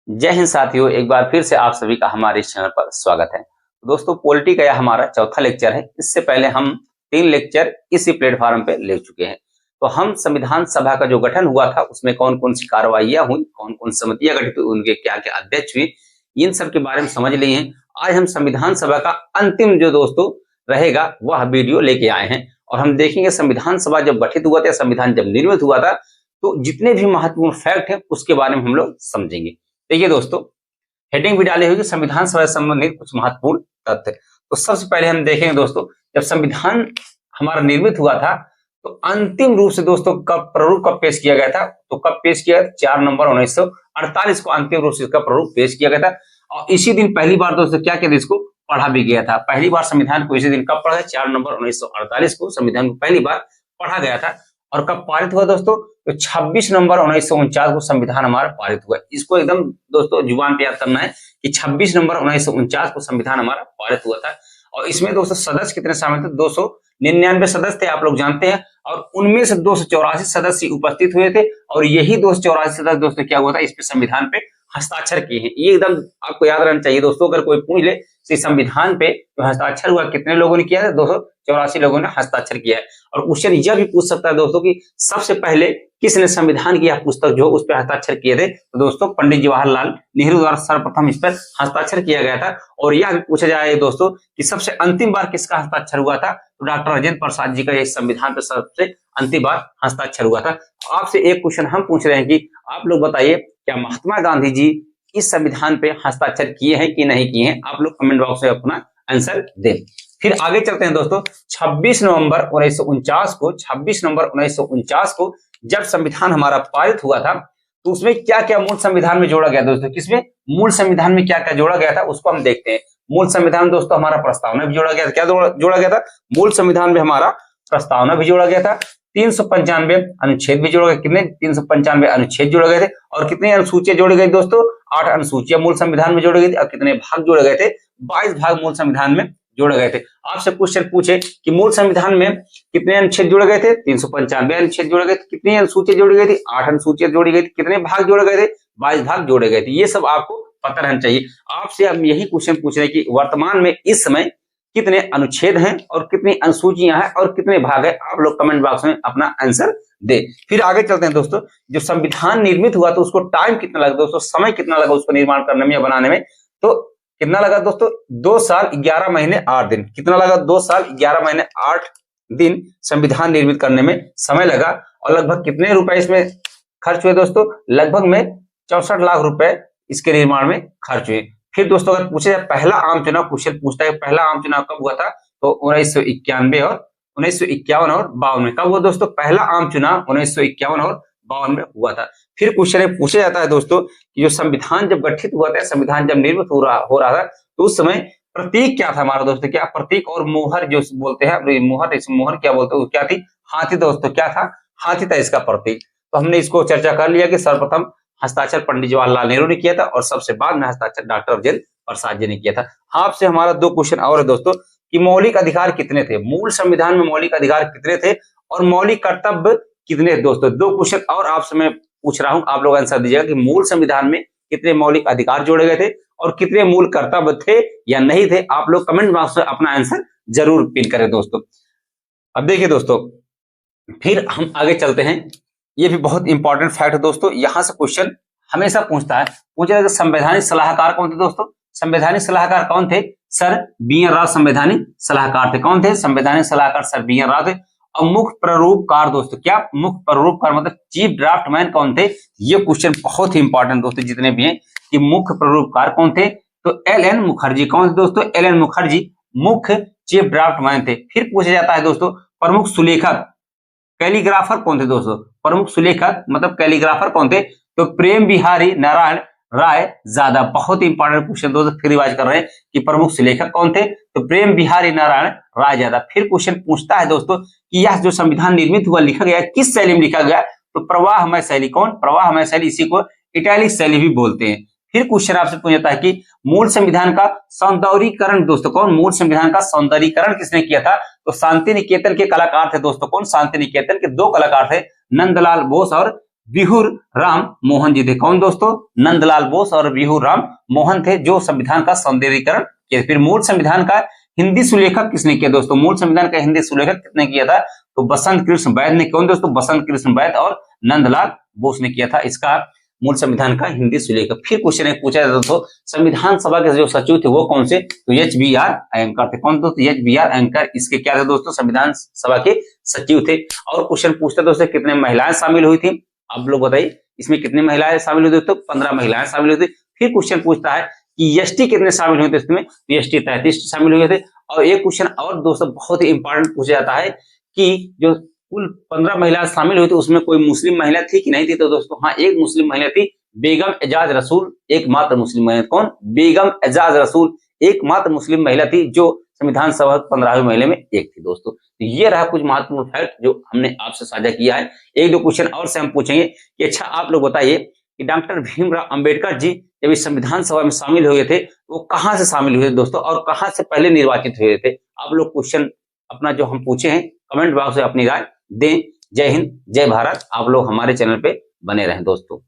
जय हिंद साथियों, एक बार फिर से आप सभी का हमारे इस चैनल पर स्वागत है। दोस्तों, पॉलिटी का यह हमारा चौथा लेक्चर है। इससे पहले हम 3 लेक्चर इसी प्लेटफॉर्म पे ले चुके हैं। तो हम संविधान सभा का जो गठन हुआ था उसमें कौन कौन सी कार्रवाइयां हुई, कौन कौन समितियां गठित हुई, उनके क्या क्या अध्यक्ष हुए, इन सब के बारे में समझ लिए हैं। आज हम संविधान सभा का अंतिम जो दोस्तों रहेगा वह वीडियो लेके आए हैं और हम देखेंगे संविधान सभा जब गठित हुआ था, संविधान जब निर्मित हुआ था, तो जितने भी महत्वपूर्ण फैक्ट है उसके बारे में हम लोग समझेंगे। देखिए दोस्तों, हेडिंग भी डाली हुई संविधान सभा से संबंधित कुछ महत्वपूर्ण तथ्य। तो सबसे पहले हम देखेंगे दोस्तों, जब संविधान हमारा निर्मित हुआ था तो अंतिम रूप से दोस्तों कब प्रारूप कब पेश किया गया था, तो कब पेश किया, 4 नवंबर 1948 को अंतिम रूप से इसका प्रारूप पेश किया गया था। और इसी दिन पहली बार दोस्तों क्या किया, इसको पढ़ा भी गया था। पहली बार संविधान को इसी दिन कब पढ़ा, 4 नवंबर 1948 को संविधान को पहली बार पढ़ा गया था। और कब पारित हुआ दोस्तों, तो 26 नवंबर 1949 को संविधान हमारा पारित हुआ। इसको एकदम दोस्तों जुबान पे याद करना है कि 26 नवंबर 1949 को संविधान हमारा पारित हुआ था। और इसमें दोस्तों सदस्य कितने शामिल थे, 299 सदस्य थे, आप लोग जानते हैं। और उनमें से 284 सदस्य उपस्थित हुए थे और यही 284 सदस्य दोस्तों क्या हुआ था, इस पे संविधान पे हस्ताक्षर किए हैं। ये एकदम आपको याद रहना चाहिए दोस्तों। अगर कोई पूछ ले इस संविधान पे तो हस्ताक्षर हुआ कितने लोगों ने किया है, 284 लोगों ने हस्ताक्षर किया है। और क्वेश्चन यह भी पूछ सकता है दोस्तों कि सबसे पहले किसने संविधान की यह पुस्तक जो उस पर हस्ताक्षर किए थे, तो दोस्तों पंडित जवाहरलाल नेहरू द्वारा सर्वप्रथम इस पर हस्ताक्षर किया गया था। और यह भी पूछा जाएगा दोस्तों कि सबसे अंतिम बार किसका हस्ताक्षर हुआ था, तो डॉक्टर राजेंद्र प्रसाद जी का इस संविधान पर सबसे अंतिम बार हस्ताक्षर हुआ था। आपसे एक क्वेश्चन हम पूछ रहे हैं कि आप लोग बताइए, क्या महात्मा गांधी जी इस संविधान पे हस्ताक्षर किए हैं कि नहीं किए हैं? आप लोग कमेंट बॉक्स में अपना आंसर दें। फिर आगे चलते हैं दोस्तों, 26 नवंबर 1949 को जब संविधान हमारा पारित हुआ था तो उसमें क्या क्या मूल संविधान में जोड़ा गया दोस्तों, किसमें मूल संविधान में क्या क्या जोड़ा गया था उसको हम देखते हैं। मूल संविधान दोस्तों हमारा प्रस्तावना भी जोड़ा गया था। क्या जोड़ा गया था, मूल संविधान में हमारा प्रस्तावना भी जोड़ा गया था। 395 अनुच्छेद भी जोड़े गए। कितने, 395 अनुच्छेद जोड़े गए थे। और कितनी अनुसूचियां जोड़ी गई दोस्तों, 8 अनुसूचियां मूल संविधान में जोड़ी गई थी। और कितने भाग जोड़े गए थे, 22 भाग मूल संविधान में जोड़े गए थे। आपसे क्वेश्चन पूछे कि मूल संविधान में कितने अनुच्छेद जोड़े गए थे, 395 अनुच्छेद जोड़े गए थे। कितनी अनुसूचियां जोड़ी गई थी, 8 अनुसूचियां जोड़ी गई थी। कितने भाग जोड़े गए थे, 22 भाग जोड़े गए थे। ये सब आपको पता रहना चाहिए। आपसे हम यही क्वेश्चन पूछ रहे हैं कि वर्तमान में इस समय कितने अनुच्छेद हैं और कितनी अनुसूचियां हैं और कितने भाग हैं, आप लोग कमेंट बॉक्स में अपना आंसर दे। फिर आगे चलते हैं दोस्तों, जो संविधान निर्मित हुआ तो उसको टाइम कितना लगा दोस्तों, समय कितना लगा उसको निर्माण करने में या बनाने में, तो कितना लगा दोस्तों, 2 साल 11 महीने 8 दिन। कितना लगा, 2 साल 11 महीने 8 दिन संविधान निर्मित करने में समय लगा। और लगभग कितने रुपए इसमें खर्च हुए दोस्तों, लगभग में 64 लाख रुपए इसके निर्माण में खर्च हुए। फिर दोस्तों अगर पूछे जाए पहला आम चुनाव, क्वेश्चन पूछता है पहला आम चुनाव कब हुआ था, तो 1951 और 1951 और 52 में। कब हुआ दोस्तों पहला आम चुनाव, 1951 और 52 में हुआ था। फिर क्वेश्चन पूछा जाता है दोस्तों कि जो संविधान जब गठित हुआ था, संविधान जब निर्मित हो रहा था तो उस समय प्रतीक क्या था हमारा दोस्तों, क्या प्रतीक और मोहर जो बोलते हैं, मोहर क्या बोलते हैं, क्या थी, हाथी दोस्तों, क्या था, हाथी था इसका प्रतीक। तो हमने इसको चर्चा कर लिया कि सर्वप्रथम हस्ताक्षर पंडित जवाहरलाल नेहरू ने किया था और सबसे बाद में हस्ताक्षर डॉक्टर राजेंद्र प्रसाद जी ने किया था। आपसे हमारा 2 क्वेश्चन और है दोस्तों कि मौलिक अधिकार कितने थे, मूल संविधान में मौलिक अधिकार कितने थे और मौलिक कर्तव्य कितने दोस्तों। 2 क्वेश्चन और आपसे मैं पूछ रहा हूं, आप लोग आंसर दीजिएगा कि मूल संविधान में कितने मौलिक अधिकार जोड़े गए थे और कितने मूल कर्तव्य थे या नहीं थे। आप लोग कमेंट बॉक्स में अपना आंसर जरूर पिन करें दोस्तों। अब देखिए दोस्तों, फिर हम आगे चलते हैं। ये भी बहुत इंपॉर्टेंट फैक्ट है दोस्तों, यहां से क्वेश्चन हमेशा पूछता है। पूछा संवैधानिक सलाहकार कौन थे दोस्तों, संवैधानिक सलाहकार कौन थे, सर बी.एन. राव संवैधानिक सलाहकार थे। कौन थे, संवैधानिक सलाहकार सर बी.एन. राव थे। और मुख्य प्रारूपकार दोस्तों, क्या मुख्य प्रारूपकार मतलब चीफ ड्राफ्टमैन कौन थे, ये क्वेश्चन बहुत ही इंपॉर्टेंट दोस्तों जितने भी हैं कि मुख्य प्रारूपकार कौन थे, तो एल.एन. मुखर्जी। कौन थे दोस्तों, एल.एन. मुखर्जी मुख्य चीफ ड्राफ्टमैन थे। फिर पूछा जाता है दोस्तों प्रमुख सुलेखक, कैलीग्राफर कौन थे दोस्तों, प्रमुख सुलेखक मतलब कैलीग्राफर कौन थे, तो प्रेम बिहारी नारायण राय ज्यादा। बहुत ही इंपॉर्टेंट क्वेश्चन दोस्तों, फिर रिवाइज कर रहे हैं कि प्रमुख सुलेखक कौन थे, तो प्रेम बिहारी नारायण राय ज्यादा। फिर क्वेश्चन पूछता है दोस्तों कि यह जो संविधान निर्मित हुआ लिखा गया किस शैली में लिखा गया, तो प्रवाहमय शैली। कौन, प्रवाहमय शैली, इसी को इटैलिक शैली भी बोलते हैं। फिर क्वेश्चन आपसे पूछा जाता है कि मूल संविधान का सौंदर्यीकरण दोस्तों कौन, मूल संविधान का सौंदर्यीकरण किसने किया था, तो शांति निकेतन के कलाकार थे दोस्तों। कौन, शांति निकेतन के 2 कलाकार थे, नंदलाल बोस और बिहूर राम मोहन जी थे। कौन दोस्तों? नंदलाल बोस और बिहूर राम मोहन थे जो संविधान का सौंदर्यीकरण किया। फिर मूल संविधान का हिंदी सुलेखक किसने किया दोस्तों? मूल संविधान का हिंदी सुलेखक किसने किया था? तो बसंत कृष्ण वैद ने। कौन दोस्तों? बसंत कृष्ण वैद और नंदलाल बोस ने किया था इसका मूल संविधान का हिंदी सुलेखक। फिर क्वेश्चन एक पूछा जाता दोस्तों, संविधान सभा के जो सचिव थे वो कौन से? तो HBR अंकर थे। कौन दोस्तों? HBR अंकर इसके क्या थे दोस्तों? संविधान सभा के सचिव थे। और क्वेश्चन पूछता दोस्तों, कितने महिलाएं शामिल हुई थी? आप लोग बताइए इसमें कितनी महिलाएं शामिल हुई दोस्तों? 15 महिलाएं शामिल हुई थी। फिर क्वेश्चन पूछता है कि एसटी कितने शामिल हुए थे इसमें? तो एसटी 33 शामिल हुए थे। और एक क्वेश्चन और दोस्तों बहुत ही इंपॉर्टेंट पूछा जाता है कि जो कुल 15 महिलाएं शामिल हुई थी उसमें कोई मुस्लिम महिला थी कि नहीं थी? तो दोस्तों हाँ, एक मुस्लिम महिला थी, बेगम एजाज रसूल एकमात्र मुस्लिम महिला। कौन? बेगम एजाज रसूल एकमात्र मुस्लिम महिला थी जो संविधान सभा 15वीं महिला में एक थी दोस्तों। तो ये रहा कुछ महत्वपूर्ण फैक्ट जो हमने आपसे साझा किया है। एक दो क्वेश्चन और से हम पूछेंगे कि अच्छा आप लोग बताइए कि डॉक्टर भीमराव अंबेडकर जी जब इस संविधान सभा में शामिल हुए थे वो कहां से शामिल हुए दोस्तों और कहां से पहले निर्वाचित हुए थे? आप लोग क्वेश्चन अपना जो हम पूछे हैं कमेंट बॉक्स में अपनी राय दें। जय हिंद, जय भारत। आप लोग हमारे चैनल पे बने रहें दोस्तों।